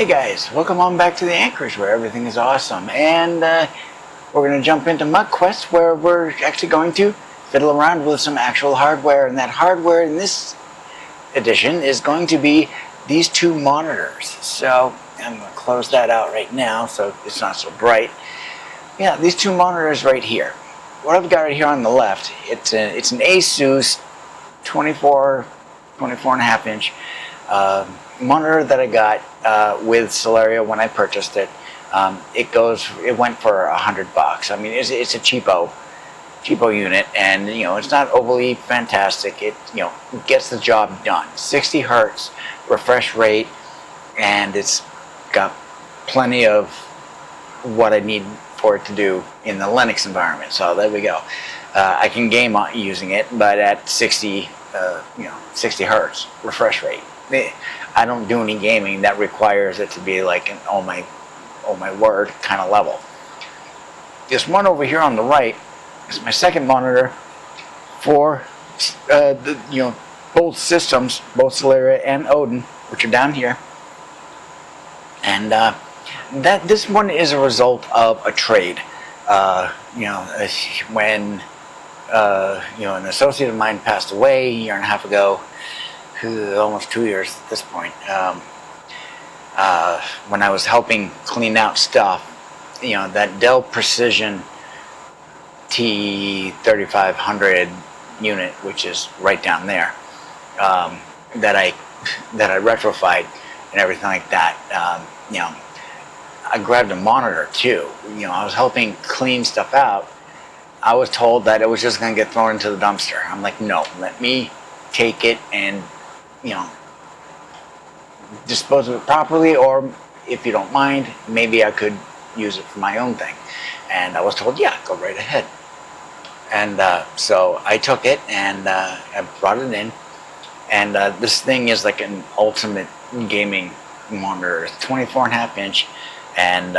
Hey guys, welcome on back to the AnKorage where everything is awesome, and we're going to jump into Muck Quest where we're actually going to fiddle around with some actual hardware, and that hardware in this edition is going to be these two monitors. So I'm going to close that out right now so it's not so bright. Yeah, these two monitors right here. What I've got right here on the left, it's an Asus 24 and a half inch monitor that I got with Solaria when I purchased it. It went for $100. I mean, it's a cheapo unit, and it's not overly fantastic. It gets the job done. 60 hertz refresh rate, and it's got plenty of what I need for it to do in the Linux environment. So there we go. I can game using it, but at 60 hertz refresh rate. I don't do any gaming that requires it to be like an oh my word kind of level. This one over here on the right is my second monitor for both systems, both Solaria and Odin, which are down here. And this one is a result of a trade. When an associate of mine passed away a year and a half ago, almost 2 years at this point, when I was helping clean out stuff, that Dell Precision T3500 unit, which is right down there, that I retrofitted and everything like that. I grabbed a monitor too. I was helping clean stuff out. I was told that it was just going to get thrown into the dumpster. I'm like, no, let me take it and dispose of it properly, or if you don't mind, maybe I could use it for my own thing. And I was told, yeah, go right ahead. And so I took it and I brought it in, and this thing is like an ultimate gaming monitor. It's 24 and a half inch, and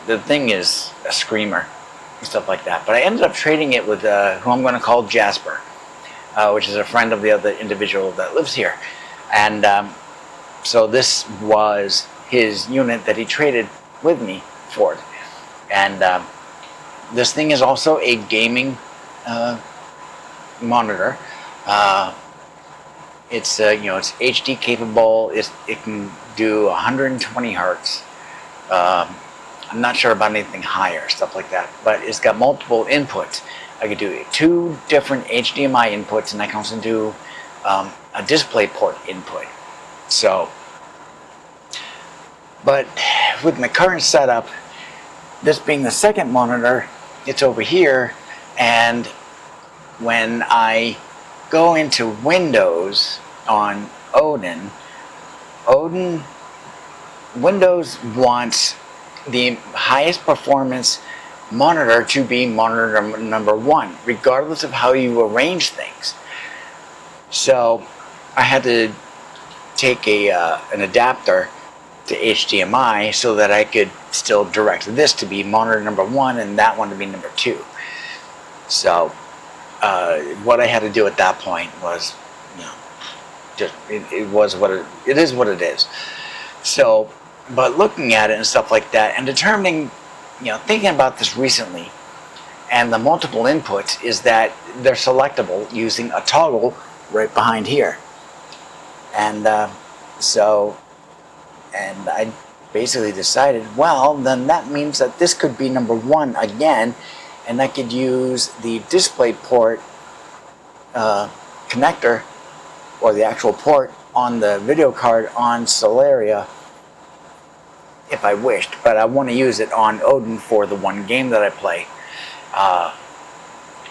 the thing is a screamer and stuff like that. But I ended up trading it with who I'm going to call Jasper, which is a friend of the other individual that lives here. And so this was his unit that he traded with me for. And this thing is also a gaming monitor. It's it's HD capable. It can do 120 hertz. I'm not sure about anything higher, stuff like that. But it's got multiple inputs. I could do 2 different HDMI inputs, and I can also do a display port input. So, but with my current setup, this being the second monitor, it's over here, and when I go into Windows on Windows wants the highest performance monitor to be monitor number 1, regardless of how you arrange things. So I had to take an adapter to HDMI so that I could still direct this to be monitor number 1 and that one to be number 2. So what I had to do at that point was, it is what it is. So, but looking at it and stuff like that, and determining, thinking about this recently, and the multiple inputs, is that they're selectable using a toggle right behind here. And and I basically decided, well, then that means that this could be number 1 again, and I could use the display port connector, or the actual port on the video card on Solaria if I wished, but I want to use it on Odin for the one game that I play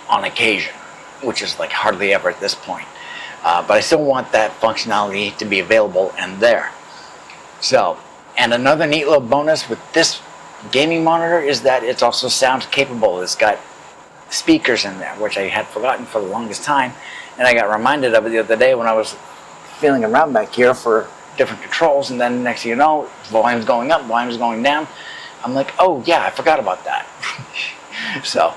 on occasion, which is like hardly ever at this point. But I still want that functionality to be available and there. So, and another neat little bonus with this gaming monitor is that it's also sound capable. It's got speakers in there, which I had forgotten for the longest time, and I got reminded of it the other day when I was feeling around back here for different controls, and then next thing you know, volume's going up, volume's going down. I'm like, oh yeah, I forgot about that. So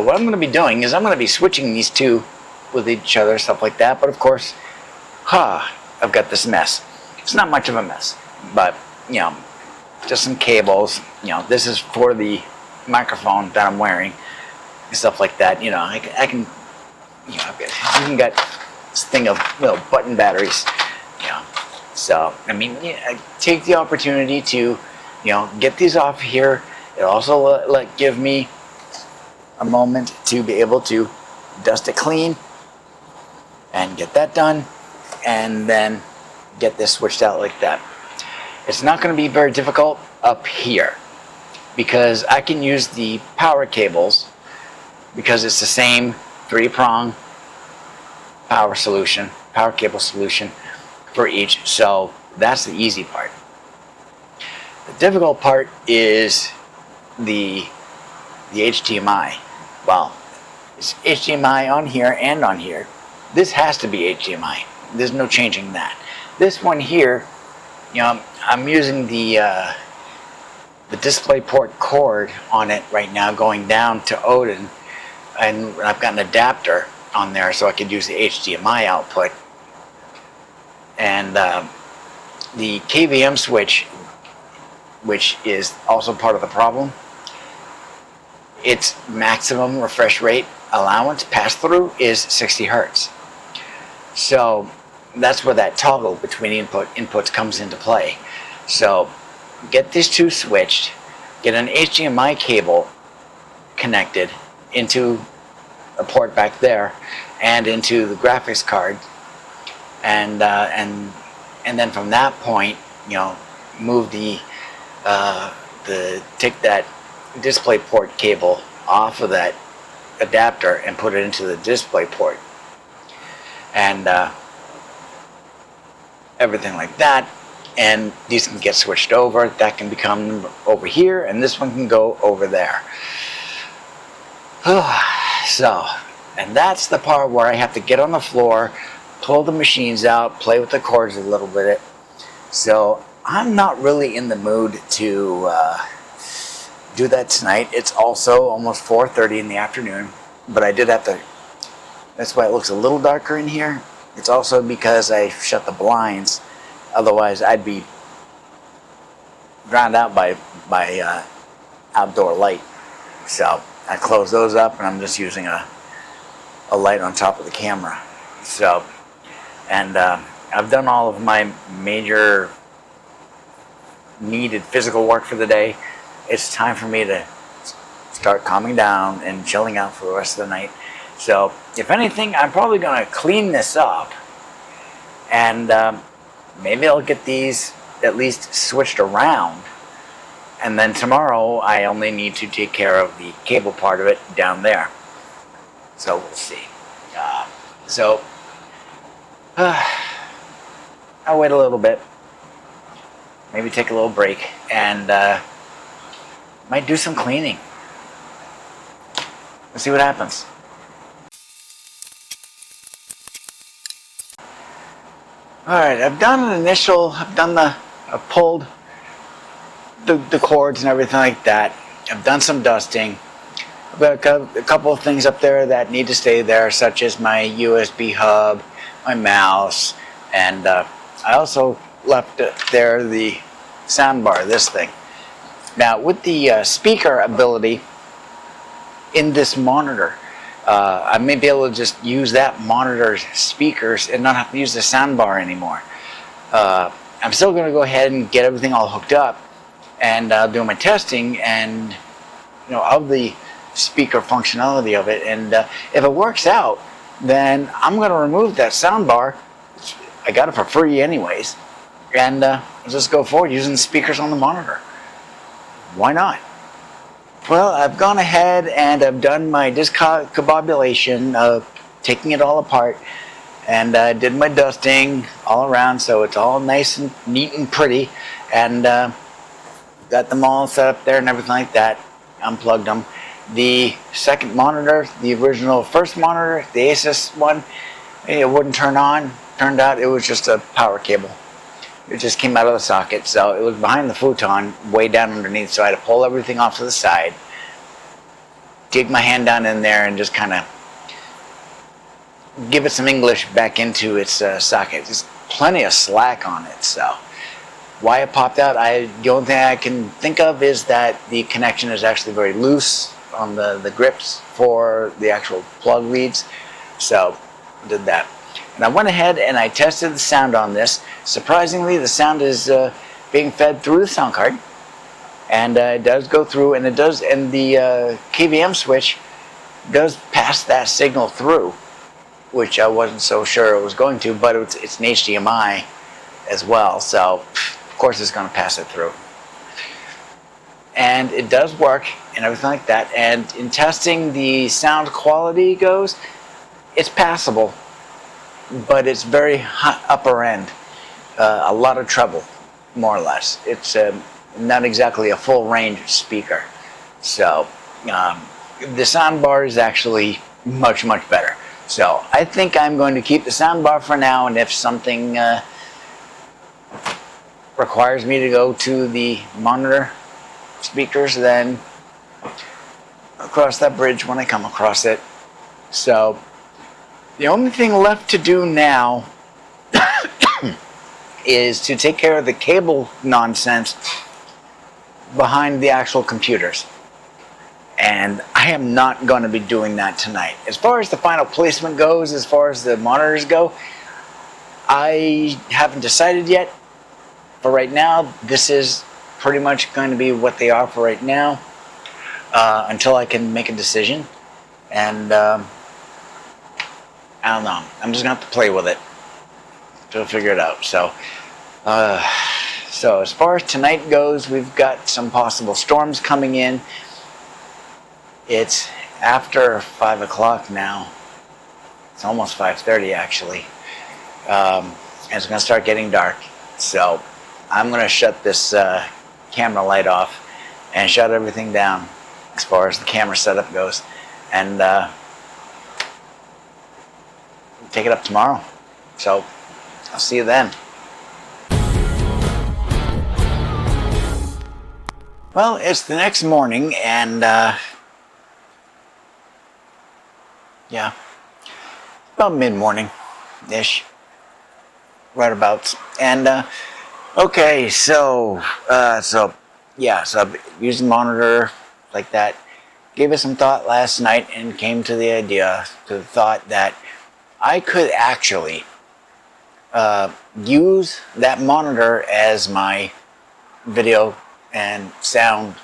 what I'm going to be doing is I'm going to be switching these two with each other, stuff like that. But of course, I've got this mess. It's not much of a mess, but you know, just some cables. You know, this is for the microphone that I'm wearing and stuff like that. You know, I can, you know, I've even got this thing of, you know, button batteries. You know, so I mean, yeah, I take the opportunity to, you know, get these off here. It also give me a moment to be able to dust it clean and get that done, and then get this switched out like that. It's not going to be very difficult up here because I can use the power cables because it's the same 3-prong power cable solution for each. So that's the easy part. The difficult part is the HDMI. Well, it's HDMI on here and on here. This has to be HDMI. There's no changing that. This one here, you know, I'm using the DisplayPort cord on it right now, going down to Odin, and I've got an adapter on there so I could use the HDMI output. And the KVM switch, which is also part of the problem, its maximum refresh rate allowance pass-through is 60 hertz. So that's where that toggle between inputs comes into play. So get these two switched, get an HDMI cable connected into a port back there and into the graphics card, and then from that point, you know, move take that DisplayPort cable off of that adapter and put it into the DisplayPort, and everything like that, and these can get switched over. That can become over here, and this one can go over there. So, and that's the part where I have to get on the floor, pull the machines out, play with the cords a little bit. So I'm not really in the mood to do that tonight. It's also almost 4:30 in the afternoon, but I did have to. That's why it looks a little darker in here. It's also because I shut the blinds. Otherwise, I'd be drowned out by outdoor light. So I closed those up, and I'm just using a light on top of the camera. So, and I've done all of my major needed physical work for the day. It's time for me to start calming down and chilling out for the rest of the night. So, if anything, I'm probably going to clean this up, and maybe I'll get these at least switched around, and then tomorrow I only need to take care of the cable part of it down there. So we'll see. I'll wait a little bit, maybe take a little break, and might do some cleaning. Let's see what happens. Alright, I've pulled the cords and everything like that. I've done some dusting. I've got a couple of things up there that need to stay there, such as my USB hub, my mouse, and I also left there the soundbar, this thing. Now, with the speaker ability in this monitor, I may be able to just use that monitor's speakers and not have to use the soundbar anymore. I'm still going to go ahead and get everything all hooked up and do my testing and, you know, of the speaker functionality of it. And if it works out, then I'm going to remove that soundbar. I got it for free anyways, and just go forward using the speakers on the monitor. Why not? Well, I've gone ahead and I've done my discombobulation of taking it all apart, and did my dusting all around so it's all nice and neat and pretty, and got them all set up there and everything like that. Unplugged them. The second monitor, the original first monitor, the Asus one, it wouldn't turn on. Turned out it was just a power cable. It just came out of the socket, so it was behind the futon, way down underneath, so I had to pull everything off to the side, dig my hand down in there, and just kind of give it some English back into its socket. Just plenty of slack on it. So why it popped out, the only thing I can think of is that the connection is actually very loose on the grips for the actual plug leads. So did that. And I went ahead and I tested the sound on this. Surprisingly, the sound is being fed through the sound card, and it does go through, and the KVM switch does pass that signal through, which I wasn't so sure it was going to, but it's an HDMI as well, so of course it's going to pass it through. And it does work and everything like that. And in testing the sound quality goes, it's passable, but it's very upper end, a lot of treble, more or less. It's not exactly a full range speaker. So the sound bar is actually much better. So I think I'm going to keep the sound bar for now, and if something requires me to go to the monitor speakers, then I'll cross that bridge when I come across it. So the only thing left to do now is to take care of the cable nonsense behind the actual computers. And I am not going to be doing that tonight. As far as the final placement goes, as far as the monitors go, I haven't decided yet. For right now, this is pretty much going to be what they are for right now, until I can make a decision. And I don't know. I'm just going to have to play with it to figure it out. So as far as tonight goes, we've got some possible storms coming in. It's after 5 o'clock now. It's almost 5:30 actually. And it's going to start getting dark. So I'm going to shut this camera light off and shut everything down as far as the camera setup goes. And take it up tomorrow. So I'll see you then. Well, it's the next morning, and yeah, about mid-morning-ish, right about. And okay, so yeah, so I used the monitor like that. Gave it some thought last night and came to the thought that I could actually use that monitor as my video and sound,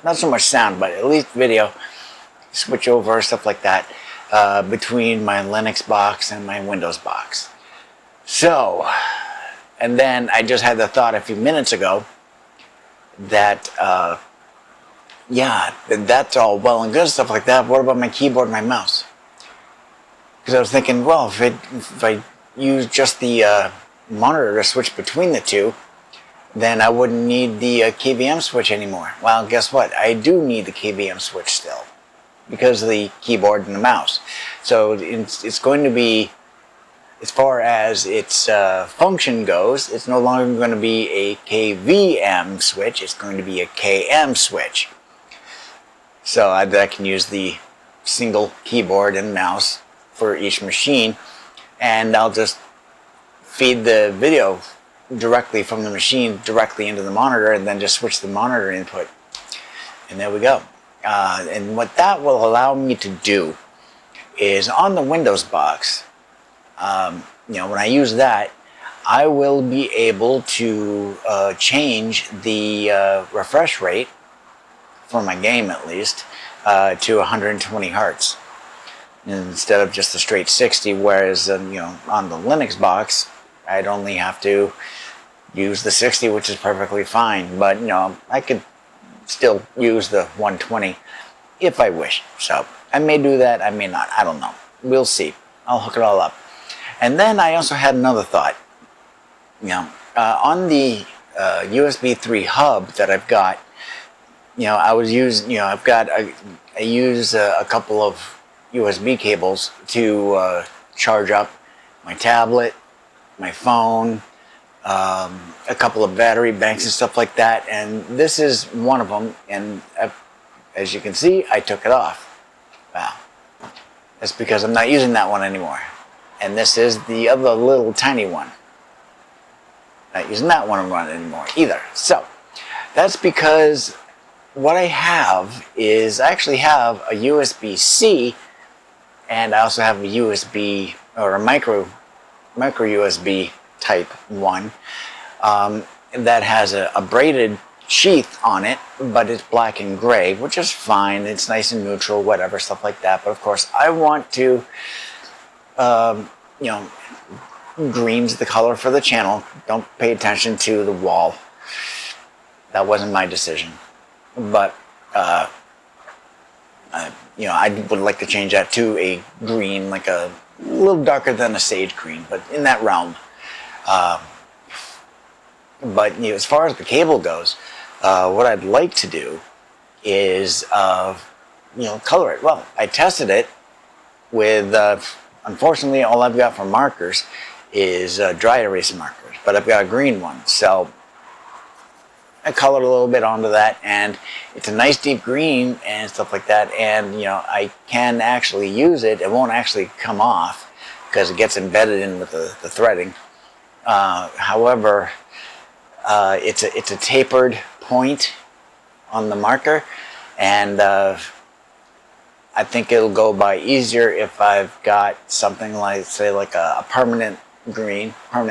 not so much sound, but at least video, switch over, stuff like that, between my Linux box and my Windows box. So, and then I just had the thought a few minutes ago that, yeah, that's all well and good, stuff like that. What about my keyboard and my mouse? Because I was thinking, well, if I use just the monitor to switch between the two, then I wouldn't need the KVM switch anymore. Well, guess what? I do need the KVM switch still because of the keyboard and the mouse. So it's going to be, as far as its function goes, it's no longer going to be a KVM switch. It's going to be a KM switch. So I can use the single keyboard and mouse for each machine, and I'll just feed the video directly from the machine directly into the monitor, and then just switch the monitor input, and there we go. And what that will allow me to do is on the Windows box, when I use that, I will be able to change the refresh rate for my game, at least, to 120 hertz instead of just a straight 60. Whereas on the Linux box, I'd only have to use the 60, which is perfectly fine. But I could still use the 120 if I wish. So I may do that, I may not. I don't know. We'll see. I'll hook it all up. And then I also had another thought. On the USB 3 hub that I've got, I use a couple of USB cables to charge up my tablet, my phone, a couple of battery banks and stuff like that, and this is one of them. And as you can see, I took it off. Wow, that's because I'm not using that one anymore. and this is the other little tiny one. Not using that one to run anymore either. So that's because what I have is I actually have a USB-C, and I also have a USB or a micro USB type one that has a braided sheath on it, but it's black and gray, which is fine. It's nice and neutral, whatever, stuff like that. But of course, I want to, you know, green's the color for the channel. Don't pay attention to the wall. That wasn't my decision. But, you know, I would like to change that to a green, like a little darker than a sage green, but in that realm. But you know, as far as the cable goes, what I'd like to do is, you know, color it. Well, I tested it with, unfortunately, all I've got for markers is dry erase markers, but I've got a green one. So I colored a little bit onto that, and it's a nice deep green and stuff like that. And you know, I can actually use it. It won't actually come off because it gets embedded in with the threading. However, it's a tapered point on the marker, and I think it'll go by easier if I've got something like, say, like a permanent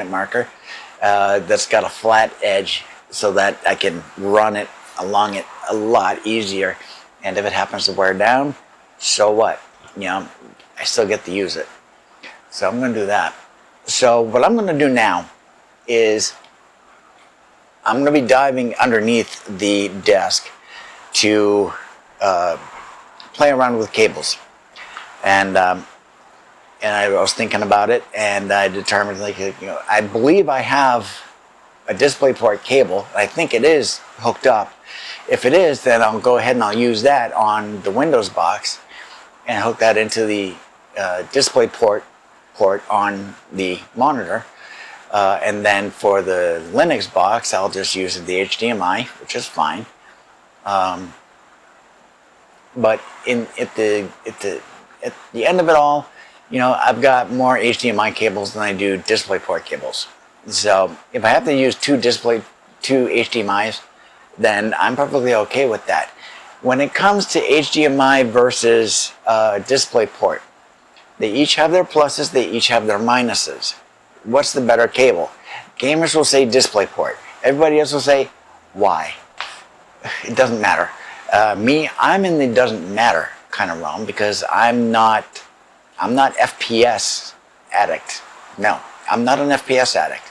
marker that's got a flat edge, so that I can run it along it a lot easier. And if it happens to wear down, so what? You know, I still get to use it. So I'm going to do that. So what I'm going to do now is I'm going to be diving underneath the desk to play around with cables. And I was thinking about it, and I determined, like, you know, I believe I have a DisplayPort cable. I think it is hooked up. If it is, then I'll go ahead and I'll use that on the Windows box and hook that into the DisplayPort port on the monitor. And then for the Linux box, I'll just use the HDMI, which is fine. But at the end of it all, you know, I've got more HDMI cables than I do DisplayPort cables. So if I have to use two HDMIs, then I'm perfectly okay with that. When it comes to HDMI versus DisplayPort, they each have their pluses, they each have their minuses. What's the better cable? Gamers will say DisplayPort. Everybody else will say, why? It doesn't matter. Me, I'm in the doesn't matter kind of realm, because I'm not FPS addict. No, I'm not an FPS addict.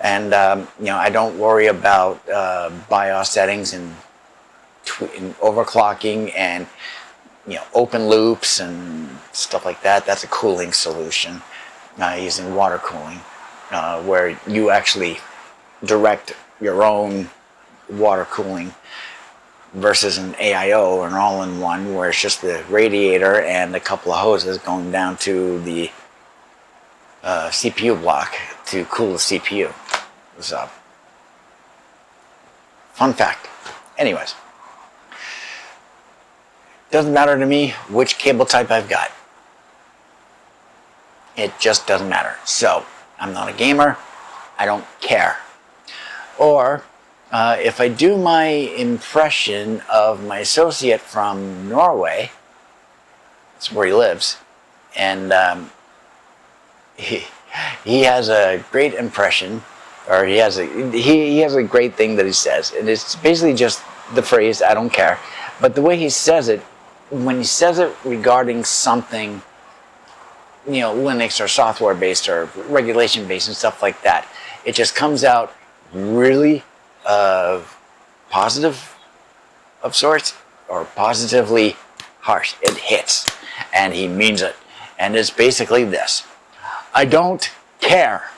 And, you know, I don't worry about BIOS settings and overclocking and, you know, open loops and stuff like that. That's a cooling solution using water cooling, where you actually direct your own water cooling versus an AIO or an all-in-one where it's just the radiator and a couple of hoses going down to the CPU block to cool the CPU. So, fun fact. Anyways, doesn't matter to me which cable type I've got. It just doesn't matter. So, I'm not a gamer. I don't care. Or, if I do my impression of my associate from Norway, that's where he lives, and he has a great impression, or he has a great thing that he says, and it's basically just the phrase, I don't care. But the way he says it, when he says it regarding something, you know, Linux or software based or regulation based and stuff like that, it just comes out really positive of sorts, or positively harsh. It hits, and he means it. And it's basically this: I don't care.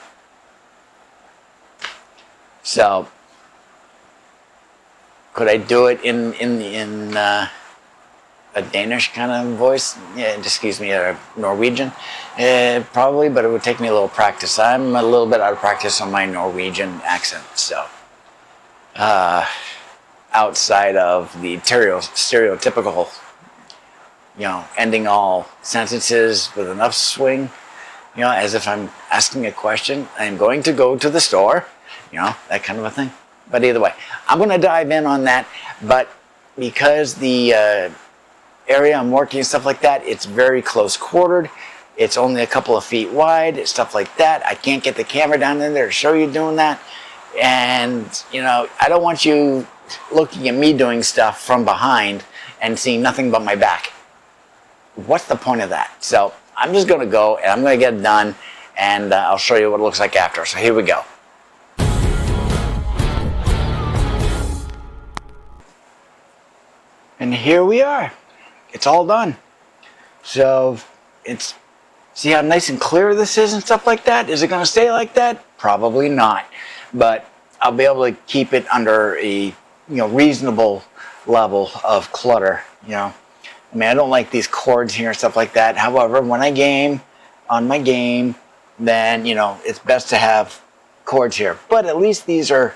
So, could I do it in a Danish kind of voice? Yeah, excuse me, a Norwegian? Probably, but it would take me a little practice. I'm a little bit out of practice on my Norwegian accent, so. Outside of the stereotypical, you know, ending all sentences with an upswing, you know, as if I'm asking a question. I'm going to go to the store, you know, that kind of a thing. But either way, I'm going to dive in on that. But because the area I'm working and stuff like that, it's very close quartered. It's only a couple of feet wide, stuff like that. I can't get the camera down in there to show you doing that. And, you know, I don't want you looking at me doing stuff from behind and seeing nothing but my back. What's the point of that? So I'm just going to go and I'm going to get it done, and I'll show you what it looks like after. So here we go. And here we are. It's all done. So it's, see how nice and clear this is and stuff like that? Is it going to stay like that? Probably not. But I'll be able to keep it under a, reasonable level of clutter, I mean, I don't like these cords here and stuff like that. However, when I game on my game, then, it's best to have cords here. But at least these are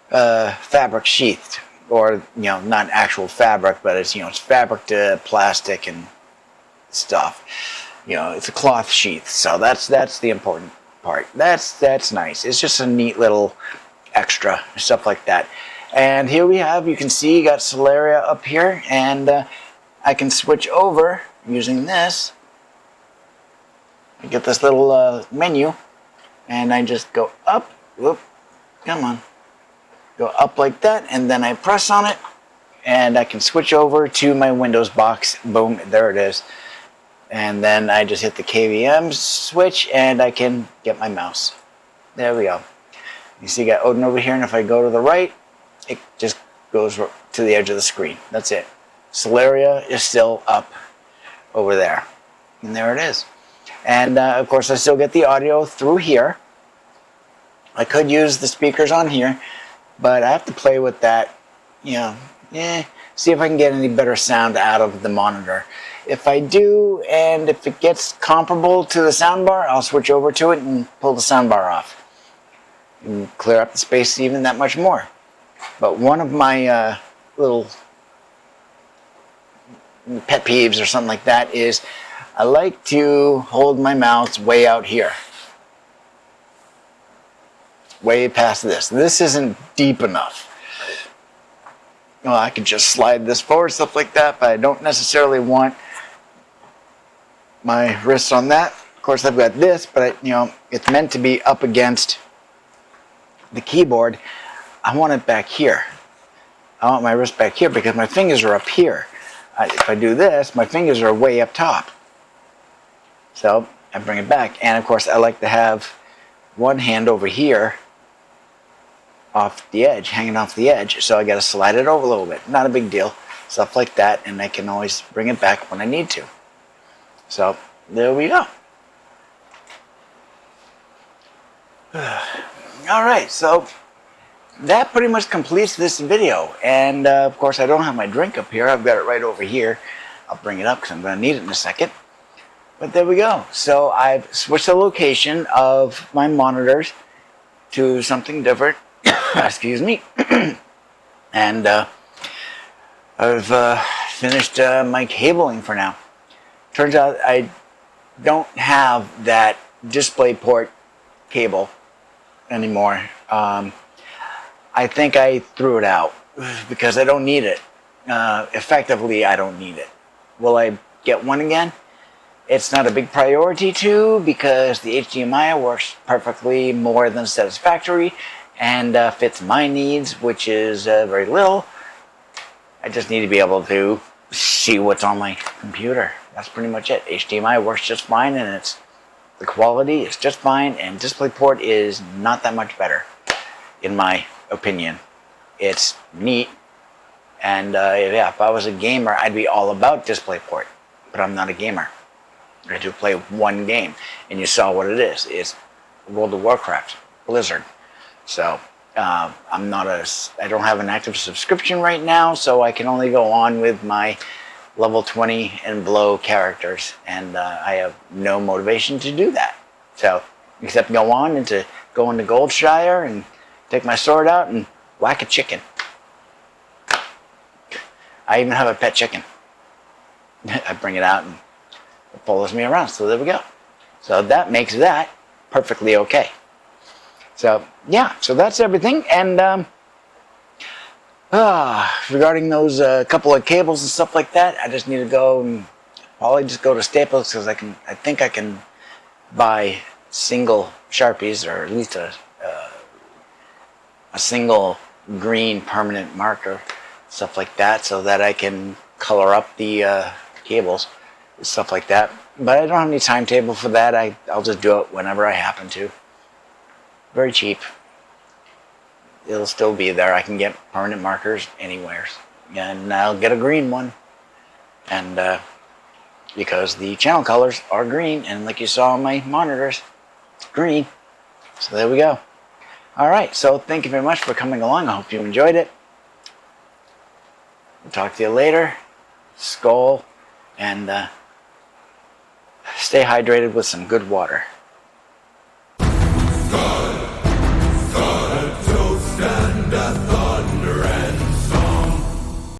fabric sheathed, or, not actual fabric, but it's, it's fabric to plastic and stuff. It's a cloth sheath. So that's the important part. That's nice. It's just a neat little extra, stuff like that. And here we have, you can see, you got Solaria up here, and I can switch over using this. I get this little menu, and I just go up. Whoop, come on. Go up like that, and then I press on it, and I can switch over to my Windows box. Boom, there it is. And then I just hit the KVM switch, and I can get my mouse. There we go. You see, I got Odin over here, and if I go to the right, it just goes to the edge of the screen. That's it. Solaria is still up over there. And there it is. And, of course, I still get the audio through here. I could use the speakers on here, but I have to play with that, see if I can get any better sound out of the monitor. If I do, and if it gets comparable to the soundbar, I'll switch over to it and pull the soundbar off. And clear up the space even that much more. But one of my little pet peeves or something like that is I like to hold my mouse way out here. Way past this. This isn't deep enough. Well, I could just slide this forward, stuff like that, but I don't necessarily want my wrists on that. Of course, I've got this, but it's meant to be up against the keyboard. I want it back here. I want my wrist back here because my fingers are up here. If I do this, my fingers are way up top. So I bring it back, and of course I like to have one hand over here off the edge, hanging off the edge, so I got to slide it over a little bit. Not a big deal, stuff like that, and I can always bring it back when I need to. So there we go. Alright, so that pretty much completes this video, and of course I don't have my drink up here. I've got it right over here. I'll bring it up because I'm going to need it in a second. But there we go. So I've switched the location of my monitors to something different. Excuse me. And I've finished my cabling for now. Turns out I don't have that DisplayPort cable anymore. I think I threw it out because I don't need it. Effectively, I don't need it. Will I get one again? It's not a big priority to, because the HDMI works perfectly more than satisfactory and fits my needs, which is very little. I just need to be able to see what's on my computer. That's pretty much it. HDMI works just fine, and the quality is just fine, and DisplayPort is not that much better, in my opinion. It's neat, and yeah, if I was a gamer, I'd be all about DisplayPort, but I'm not a gamer. I do play one game, and you saw what it is. It's World of Warcraft, Blizzard. So I don't have an active subscription right now, so I can only go on with my level 20 and below characters, and I have no motivation to do that. So, except go into Goldshire and take my sword out and whack a chicken. I even have a pet chicken. I bring it out and it follows me around, so there we go. So that makes that perfectly okay. So yeah, so that's everything. And regarding those couple of cables and stuff like that, I just need to go and probably just go to Staples, because I think I can buy single Sharpies, or at least a single green permanent marker, stuff like that, so that I can color up the cables, stuff like that. But I don't have any timetable for that. I'll just do it whenever I happen to. Very cheap. It'll still be there. I can get permanent markers anywhere, and I'll get a green one, and because the channel colors are green, and like you saw on my monitors, it's green. So there we go. Alright, so thank you very much for coming along. I hope you enjoyed it. I'll talk to you later. Skál, and stay hydrated with some good water.